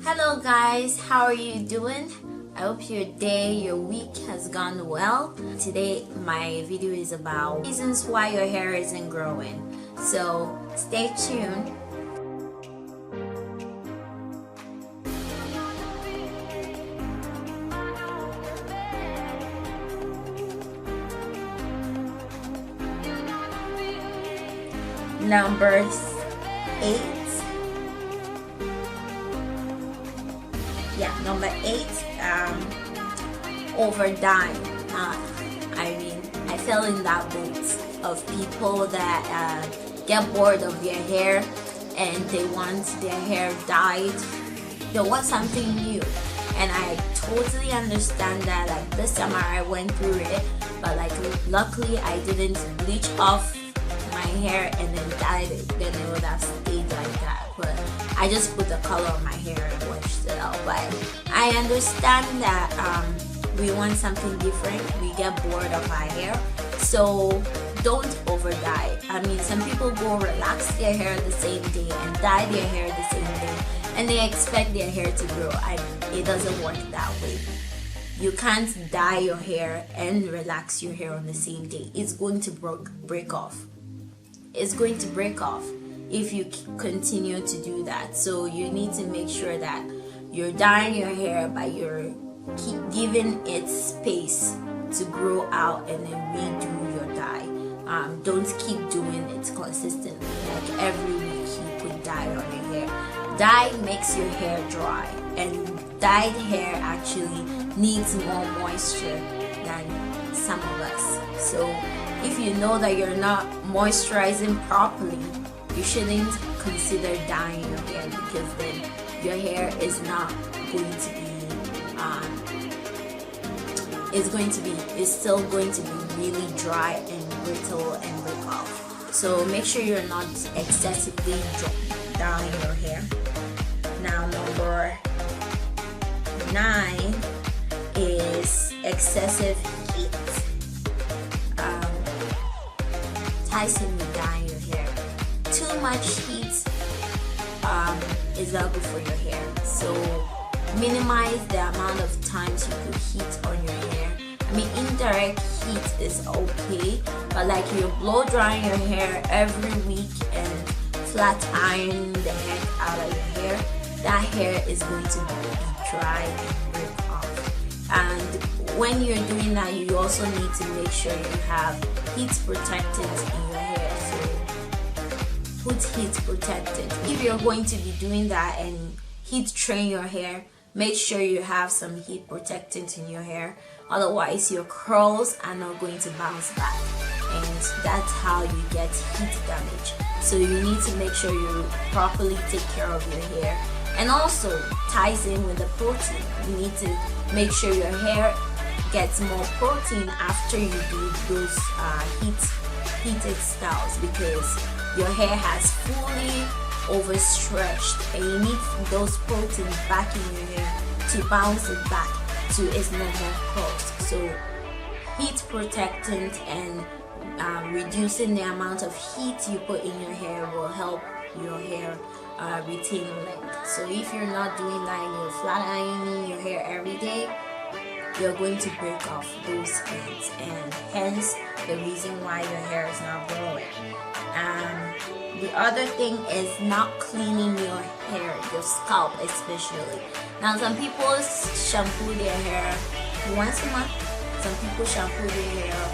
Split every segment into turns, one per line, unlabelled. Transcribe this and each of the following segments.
Hello guys, how are you doing? I hope your day, your week has gone well. Today my video is about reasons why your hair isn't growing. So stay tuned. Number 8. Yeah, number 8, over dyeing. I fell in that boat of people that get bored of their hair and they want their hair dyed. They want something new, and I totally understand that. Like this summer I went through it, but like luckily I didn't bleach off my hair and then dyed it. Then it would have stayed like that, but I just put the color on my hair and washed it out. But I understand that we want something different. We get bored of our hair, so don't over dye. I mean, some people go relax their hair the same day and dye their hair the same day, and they expect their hair to grow. It doesn't work that way. You can't dye your hair and relax your hair on the same day. It's going to break off. It's going to break off if you continue to do that. So you need to make sure that you're dyeing your hair, but you're keep giving it space to grow out and then redo your dye. Don't keep doing it consistently, like every week you put dye on your hair. Dye makes your hair dry, and dyed hair actually needs more moisture than some of us. So if you know that you're not moisturizing properly, you shouldn't consider dyeing your hair, because then your hair is not going to be it's still going to be really dry and brittle and break off. So make sure you're not excessively dyeing your hair. Now number 9 is excessive heat. Tyson with dyeing your hair. Too much heat is not good for your hair. So minimize the amount of times you put heat on your hair. I mean, indirect heat is okay, but like you're blow drying your hair every week and flat iron the heck out of your hair, that hair is going to be dry and break off. And when you're doing that, you also need to make sure you have heat protectant in your hair. So put heat protectant. If you're going to be doing that and heat train your hair, make sure you have some heat protectant in your hair. Otherwise, your curls are not going to bounce back, and that's how you get heat damage. So you need to make sure you properly take care of your hair. And also ties in with the protein. You need to make sure your hair gets more protein after you do those heated styles, because your hair has fully overstretched and you need those proteins back in your hair to bounce it back to its normal curls. So heat protectant and reducing the amount of heat you put in your hair will help your hair retain length. So if you're not doing that and you're flat ironing your hair every day, you're going to break off those ends, and hence the reason why your hair is not growing. The other thing is not cleaning your hair, your scalp especially. Now some people shampoo their hair once a month. Some people shampoo their hair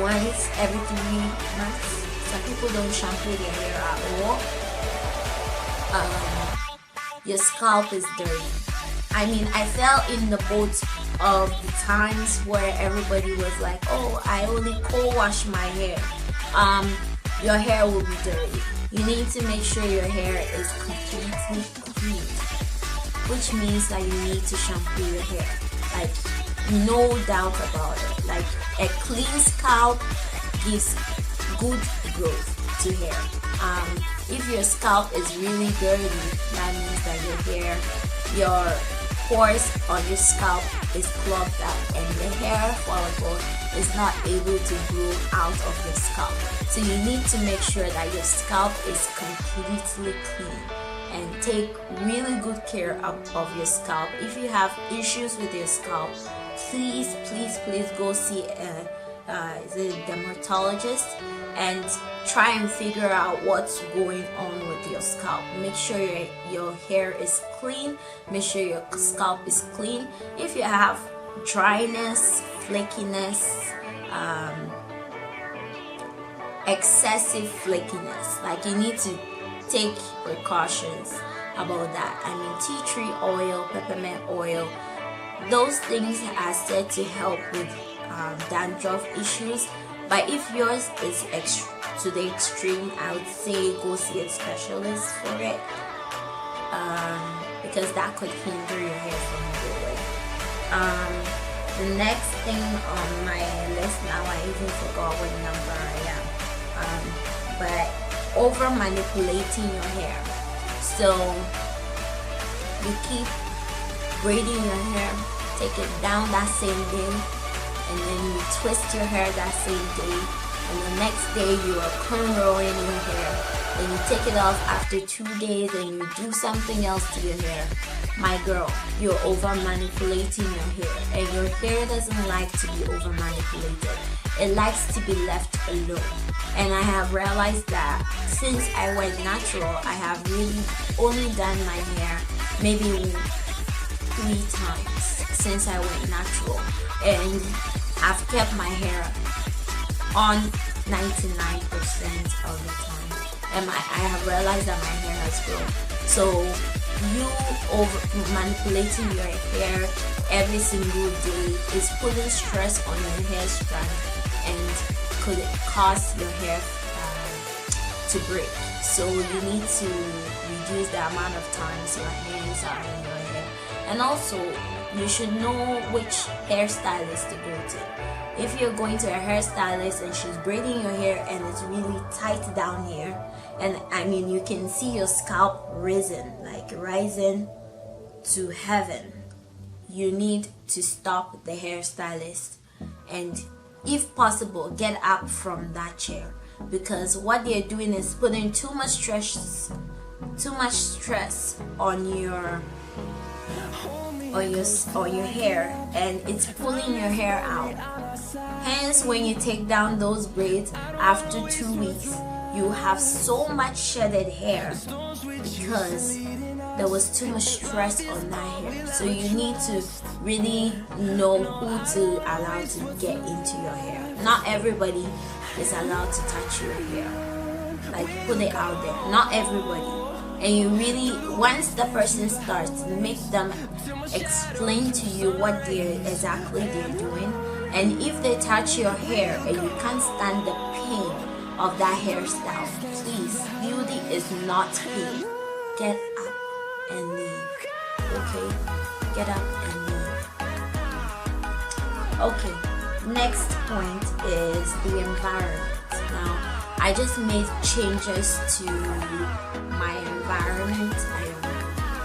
once every 3 months. Some people don't shampoo their hair at all. Your scalp is dirty. I mean, I fell in the boat of the times where everybody was like, oh, I only co-wash my hair. Your hair will be dirty. You need to make sure your hair is completely clean, which means that you need to shampoo your hair. Like, no doubt about it. Like, a clean scalp gives good growth to hair. If your scalp is really dirty, that means that your pores on your scalp is clogged up and the hair follicle is not able to grow out of your scalp. So you need to make sure that your scalp is completely clean and take really good care of your scalp. If you have issues with your scalp, please go see the dermatologist and try and figure out what's going on with your scalp. Make sure your hair is clean, make sure your scalp is clean. If you have dryness, flakiness, excessive flakiness, like, you need to take precautions about that. I mean, tea tree oil, peppermint oil, those things are said to help with dandruff issues. But if yours is to the extreme, I would say go see a specialist for it, because that could hinder your hair from growing. The next thing on my list, now I even forgot what number I am, but over manipulating your hair. So you keep braiding your hair, take it down that same day, and then you twist your hair that same day, and the next day you are cornrowing your hair, then you take it off after 2 days and you do something else to your hair. My girl, you're over manipulating your hair, and your hair doesn't like to be over manipulated. It likes to be left alone. And I have realized that since I went natural, I have really only done my hair maybe 3 times since I went natural, and I've kept my hair on 99% of the time, and I have realized that my hair has grown. So you over manipulating your hair every single day is putting stress on your hair strand and could cause your hair to break. So you need to reduce the amount of times your hands are in your hair, and also you should know which hairstylist to go to. If you're going to a hairstylist and she's braiding your hair and it's really tight down here, and I mean you can see your scalp rising to heaven, you need to stop the hairstylist and, if possible, get up from that chair, because what they're doing is putting too much stress on your hair, and it's pulling your hair out. Hence, when you take down those braids after 2 weeks, you have so much shedded hair because there was too much stress on that hair. So you need to really know who to allow to get into your hair. Not everybody is allowed to touch your hair. Like, put it out there. Not everybody. And you really, once the person starts, make them explain to you what exactly they're doing. And if they touch your hair and you can't stand the pain of that hairstyle, please, beauty is not pain. Get up and leave. Okay? Get up and leave. Okay, next point is the environment. Now, I just made changes to my environment. I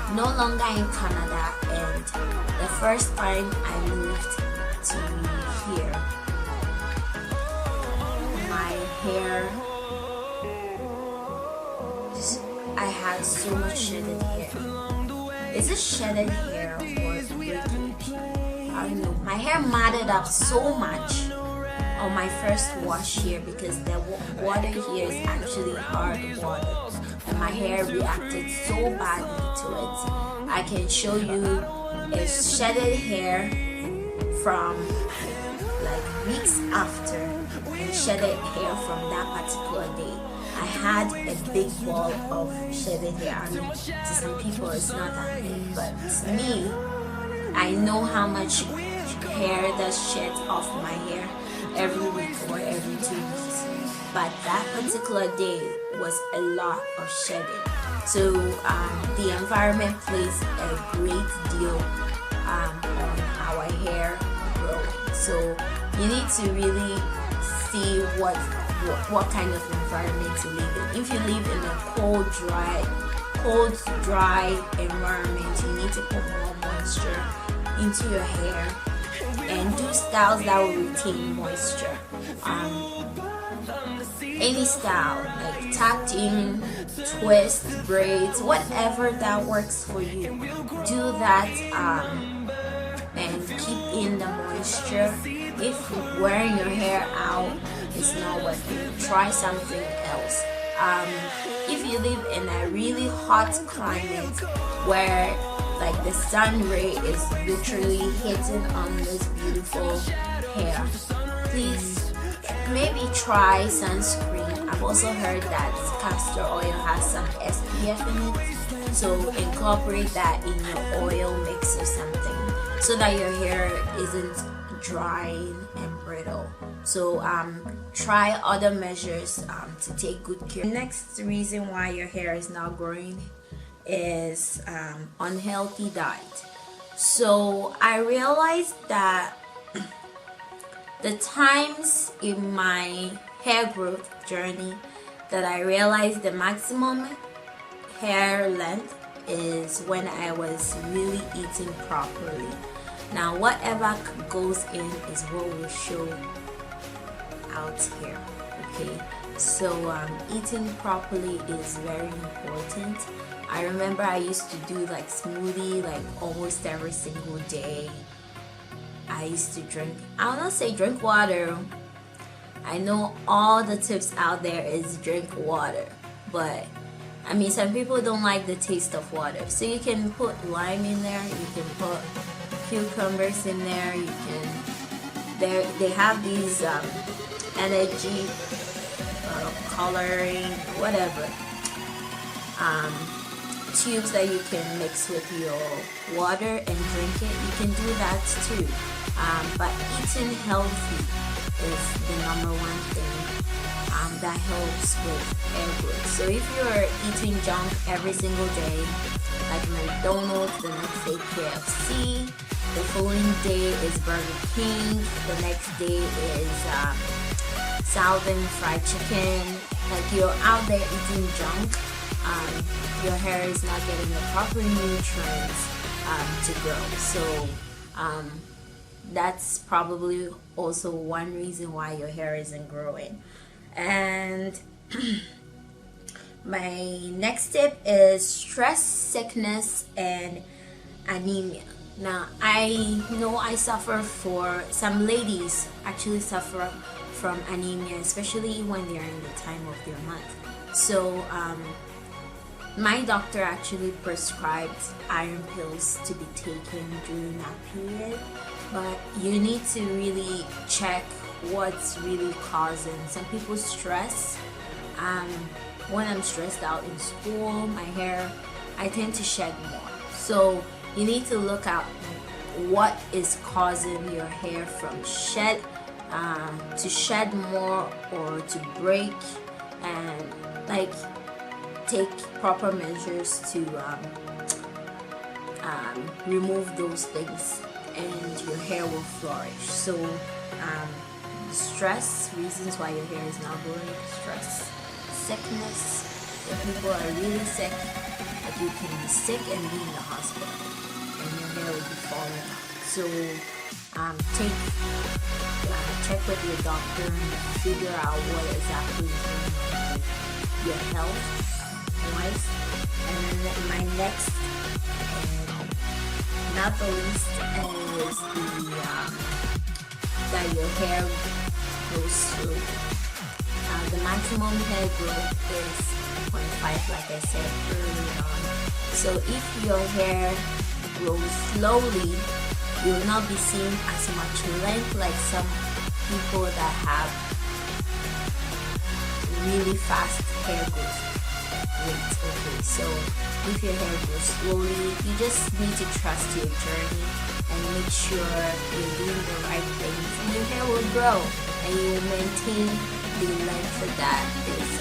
am no longer in Canada, and the first time I moved to here, my hair, I had so much shedded hair. Is it shedded hair or breakage? I don't know. My hair matted up so much on my first wash here because the water here is actually hard water, and my hair reacted so badly to it. I can show you a shedded hair from like weeks after, and shedded hair from that particular day. I had a big ball of shedded hair. I mean, to some people it's not that big, but to me, I know how much hair that sheds off my hair every week or every 2 weeks. But that particular day was a lot of shedding. So the environment plays a great deal on our hair growing. So you need to really see what kind of environment you live in. If you live in a cold, dry environment, you need to put more moisture into your hair and do styles that will retain moisture. any style, like tucked in, twist, braids, whatever that works for you. Do that, and keep in the moisture. If wearing your hair out is not working, try something else. If you live in a really hot climate where like the sun ray is literally hitting on this beautiful hair, please maybe try sunscreen. I've also heard that castor oil has some SPF in it, so incorporate that in your oil mix or something so that your hair isn't drying and brittle. So try other measures to take good care. The next reason why your hair is not growing is unhealthy diet. So I realized that the times in my hair growth journey that I realized the maximum hair length is when I was really eating properly. Now whatever goes in is what will show out here. Okay, so eating properly is very important. I remember I used to do like smoothie like almost every single day. I used to drink, I will not say drink water. I know all the tips out there is drink water, but I mean some people don't like the taste of water, so you can put lime in there, you can put cucumbers in there, you can, they have these energy coloring, whatever, tubes that you can mix with your water and drink it. You can do that too, but eating healthy is the number one thing that helps with hair growth. So if you're eating junk every single day, like McDonald's, the next day KFC, the following day is Burger King, the next day is Southern fried chicken, like you're out there eating junk, your hair is not getting the proper nutrients to grow. So that's probably also one reason why your hair isn't growing. And my next tip is stress, sickness, and anemia. Now I know I suffer for, some ladies actually suffer from anemia, especially when they're in the time of their month. So my doctor actually prescribed iron pills to be taken during that period, but you need to really check what's really causing. Some people stress. When I'm stressed out in school, my hair, I tend to shed more. So you need to look at what is causing your hair from shed to shed more or to break, and like take proper measures to remove those things, and your hair will flourish. So stress, reasons why your hair is not growing: stress, sickness. If people are really sick, like you can be sick and be in the hospital and your hair will be falling out. So check with your doctor and figure out what exactly is going on with your health wise. And my next, and not the least, is that your hair grows slowly. The maximum hair growth is 0.5, like I said earlier on. So if your hair grows slowly, you will not be seeing as much length like some people that have really fast hair growth rate. Okay, so if your hair grows slowly, you just need to trust your journey and make sure you're doing the right things, and your hair will grow and you will maintain the length that is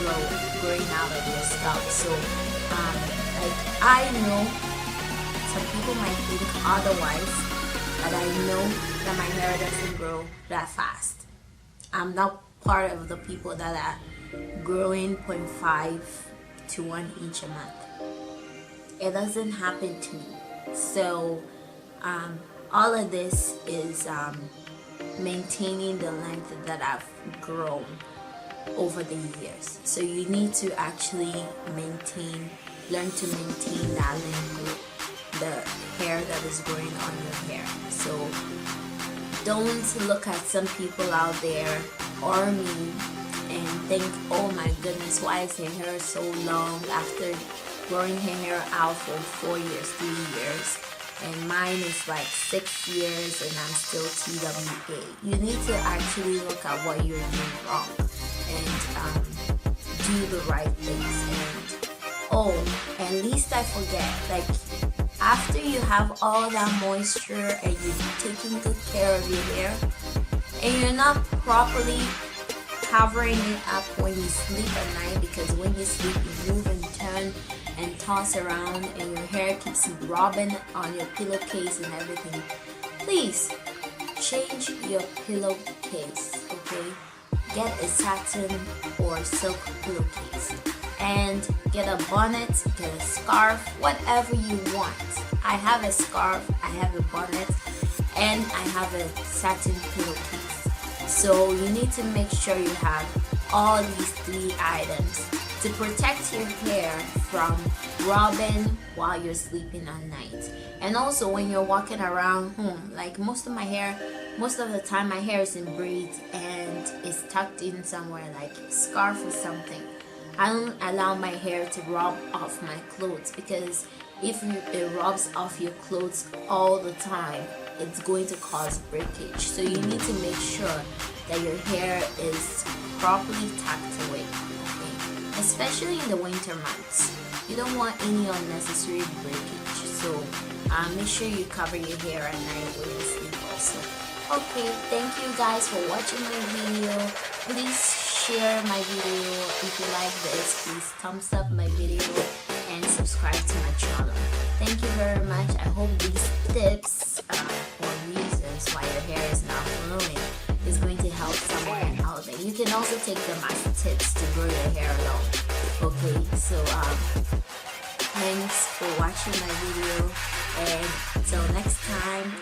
growing out of your scalp. So like I know some people might think otherwise, but I know that my hair doesn't grow that fast. I'm not part of the people that are growing 0.5 to 1 inch a month. It doesn't happen to me. So all of this is maintaining the length that I've grown. over the years. So you need to actually learn to maintain that length, the hair that is growing on your hair. So don't look at some people out there or me and think, oh my goodness, why is her hair so long after growing her hair out for 4 years, 3 years, and mine is like 6 years and I'm still TWA. You need to actually look at what you're doing wrong and do the right things. And least I forget, like after you have all that moisture and you're taking good care of your hair and you're not properly covering it up when you sleep at night, because when you sleep you move and turn and toss around and your hair keeps rubbing on your pillowcase and everything, please change your pillowcase, okay? Get a satin or silk pillowcase and get a bonnet, get a scarf, whatever you want. I have a scarf, I have a bonnet, and I have a satin pillowcase. So you need to make sure you have all these 3 items to protect your hair from rubbing while you're sleeping at night. And also when you're walking around home, like most of the time my hair is in braids and it's tucked in somewhere like a scarf or something. I don't allow my hair to rub off my clothes, because if it rubs off your clothes all the time, it's going to cause breakage. So you need to make sure that your hair is properly tucked away, okay? Especially in the winter months. You don't want any unnecessary breakage. So make sure you cover your hair at night when you sleep also. Okay, thank you guys for watching my video. Please share my video. If you like this, please thumbs up my video and subscribe to my channel. Thank you very much. I hope these tips or reasons why your hair is not growing is going to help someone out there. You can also take them as tips to grow your hair long. Okay, so thanks for watching my video, and until next time,